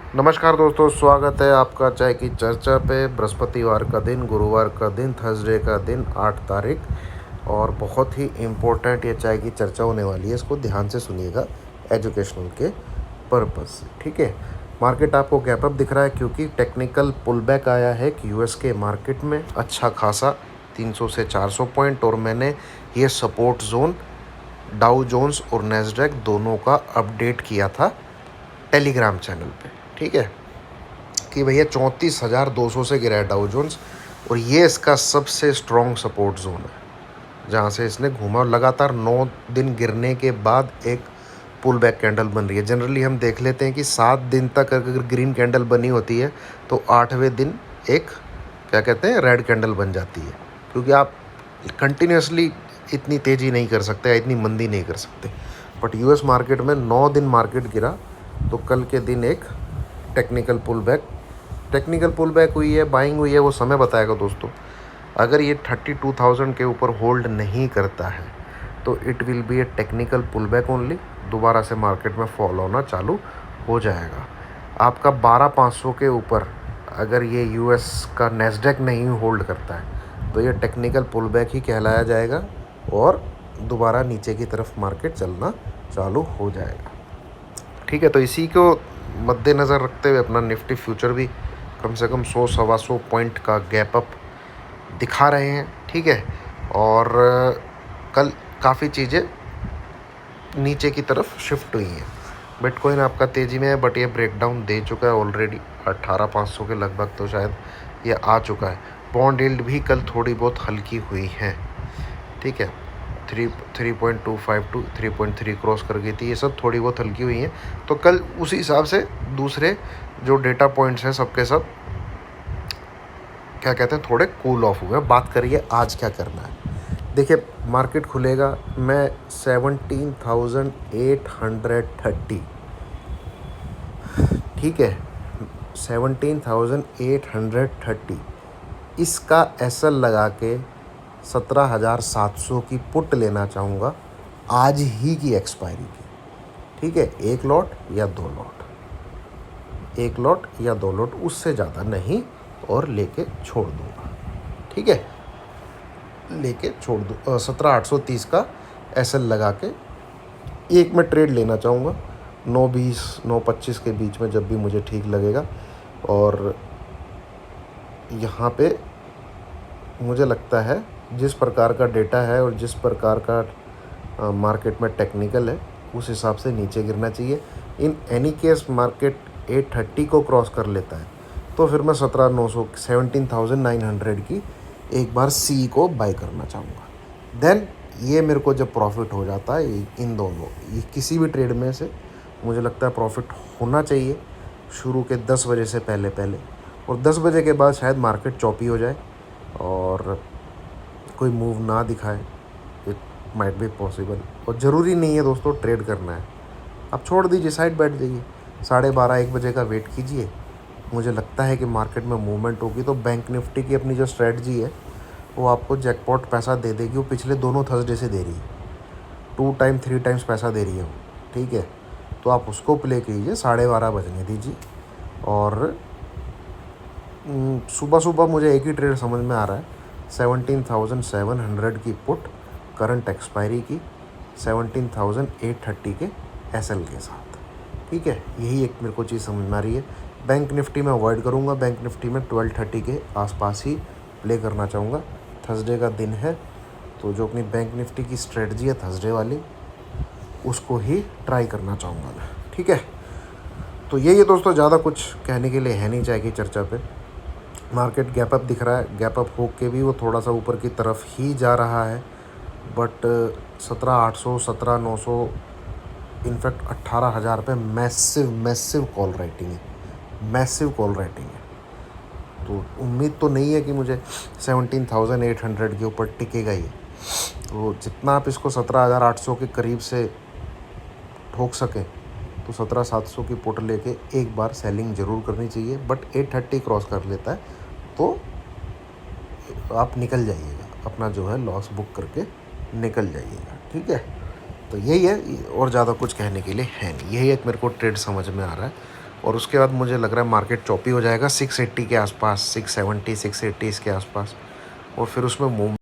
नमस्कार दोस्तों, स्वागत है आपका चाय की चर्चा पे। बृहस्पतिवार का दिन, गुरुवार का दिन, थर्सडे का दिन, 8 तारीख। और बहुत ही इम्पोर्टेंट ये चाय की चर्चा होने वाली है, इसको ध्यान से सुनिएगा एजुकेशनल के पर्पज़ से, ठीक है। मार्केट आपको गैप अप दिख रहा है क्योंकि टेक्निकल पुल बैक आया है कि यूएस के मार्केट में अच्छा खासा 300 से 400 पॉइंट। और मैंने ये सपोर्ट जोन डाउ जोन्स और नैस्डैक दोनों का अपडेट किया था टेलीग्राम चैनल पे, ठीक है, कि भैया 34,200 से गिरा है डाउ जोन्स और ये इसका सबसे स्ट्रॉन्ग सपोर्ट जोन है जहाँ से इसने घूमा। और लगातार 9 दिन गिरने के बाद एक पुल बैक कैंडल बन रही है। जनरली हम देख लेते हैं कि 7 दिन तक अगर ग्रीन कैंडल बनी होती है तो 8वें दिन एक क्या कहते हैं रेड कैंडल बन जाती है, क्योंकि आप कंटिन्यूसली इतनी तेज़ी नहीं कर सकते, इतनी मंदी नहीं कर सकते। बट यूएस मार्केट में 9 दिन मार्केट गिरा तो कल के दिन एक टेक्निकल पुल बैक हुई है, बाइंग हुई है, वो समय बताएगा दोस्तों। अगर ये 32,000 के ऊपर होल्ड नहीं करता है तो it will be a technical pull back only. दोबारा से मार्केट में फॉल होना चालू हो जाएगा। आपका 12,500 के ऊपर अगर ये यूएस का नैस्डैक नहीं होल्ड करता है तो ये टेक्निकल पुल बैक ही कहलाया जाएगा और दोबारा नीचे की तरफ मार्केट चलना चालू हो जाएगा, ठीक है। तो इसी को मद्देनज़र रखते हुए अपना निफ्टी फ्यूचर भी कम से कम 100-125 पॉइंट का गैप अप दिखा रहे हैं, ठीक है। और कल काफ़ी चीज़ें नीचे की तरफ शिफ्ट हुई हैं। बिटकॉइन आपका तेज़ी में है बट ये ब्रेकडाउन दे चुका है ऑलरेडी 18,500 के लगभग, तो शायद ये आ चुका है। बॉन्ड यील्ड भी कल थोड़ी बहुत हल्की हुई है, ठीक है। 3.25 टू 3.3 क्रॉस कर गई थी, ये सब थोड़ी बहुत हल्की हुई हैं। तो कल उसी हिसाब से दूसरे जो डेटा पॉइंट्स हैं सबके सब क्या कहते हैं थोड़े कूल ऑफ हुए। बात करिए आज क्या करना है। देखिए मार्केट खुलेगा, मैं 17,830, ठीक है, 17,830 इसका एसएल लगा के 17,700 की पुट लेना चाहूँगा आज ही की एक्सपायरी की, ठीक है। एक लॉट या दो लॉट, उससे ज़्यादा नहीं, और लेके छोड़ दूँगा, ठीक है। लेके छोड़ दूँ 17,830 का एसएल लगा के एक में ट्रेड लेना चाहूँगा 9:20 9:25 के बीच में, जब भी मुझे ठीक लगेगा। और यहाँ पे मुझे लगता है जिस प्रकार का डेटा है और जिस प्रकार का मार्केट में टेक्निकल है उस हिसाब से नीचे गिरना चाहिए। इन एनी केस मार्केट 830 को क्रॉस कर लेता है तो फिर मैं 17,900 की एक बार सी को बाय करना चाहूँगा। देन ये मेरे को जब प्रॉफिट हो जाता है इन दोनों, ये किसी भी ट्रेड में से मुझे लगता है प्रॉफिट होना चाहिए शुरू के 10 बजे से पहले, और 10 बजे के बाद शायद मार्केट चॉपी हो जाए और कोई मूव ना दिखाए। इट माइट बी पॉसिबल, और ज़रूरी नहीं है दोस्तों ट्रेड करना है, आप छोड़ दीजिए, साइड बैठ जाइए, 12:30-1 बजे का वेट कीजिए। मुझे लगता है कि मार्केट में मूवमेंट होगी तो बैंक निफ्टी की अपनी जो स्ट्रेटजी है वो आपको जैकपॉट पैसा दे देगी। वो पिछले दोनों थर्सडे से दे रही है, 2 टाइम 3 टाइम्स पैसा दे रही है वो, ठीक है। तो आप उसको प्ले कीजिए, 12:30 बजने दीजिए। और सुबह सुबह मुझे एक ही ट्रेड समझ में आ रहा है, 17,700 की पुट करंट एक्सपायरी की 17,830 के एसएल के साथ, ठीक है। यही एक मेरे को चीज़ समझ में आ रही है। बैंक निफ्टी में अवॉइड करूँगा, बैंक निफ्टी में 1230 के आसपास ही प्ले करना चाहूँगा। थर्सडे का दिन है तो जो अपनी बैंक निफ्टी की स्ट्रेटजी है थर्सडे वाली उसको ही ट्राई करना चाहूँगा मैं, ठीक है। तो यही है दोस्तों, ज़्यादा कुछ कहने के लिए है नहीं चाय की चर्चा पे। मार्केट गैप अप दिख रहा है, गैप अप हो के भी वो थोड़ा सा ऊपर की तरफ ही जा रहा है, बट 17,800 17,900 इनफैक्ट 18,000 पे मैसिव कॉल राइटिंग है, तो उम्मीद तो नहीं है कि मुझे 17,800 के ऊपर टिकेगा ये। तो जितना आप इसको 17,800 के करीब से ठोक सकें तो 17,700 की पुट लेके एक बार सेलिंग ज़रूर करनी चाहिए। बट 830 क्रॉस कर लेता है तो आप निकल जाइएगा, अपना जो है लॉस बुक करके निकल जाइएगा, ठीक है। तो यही है, और ज़्यादा कुछ कहने के लिए है नहीं। यही एक मेरे को ट्रेड समझ में आ रहा है और उसके बाद मुझे लग रहा है मार्केट चॉपी हो जाएगा 680 के आसपास, 670 680 इसके आसपास, और फिर उसमें मूव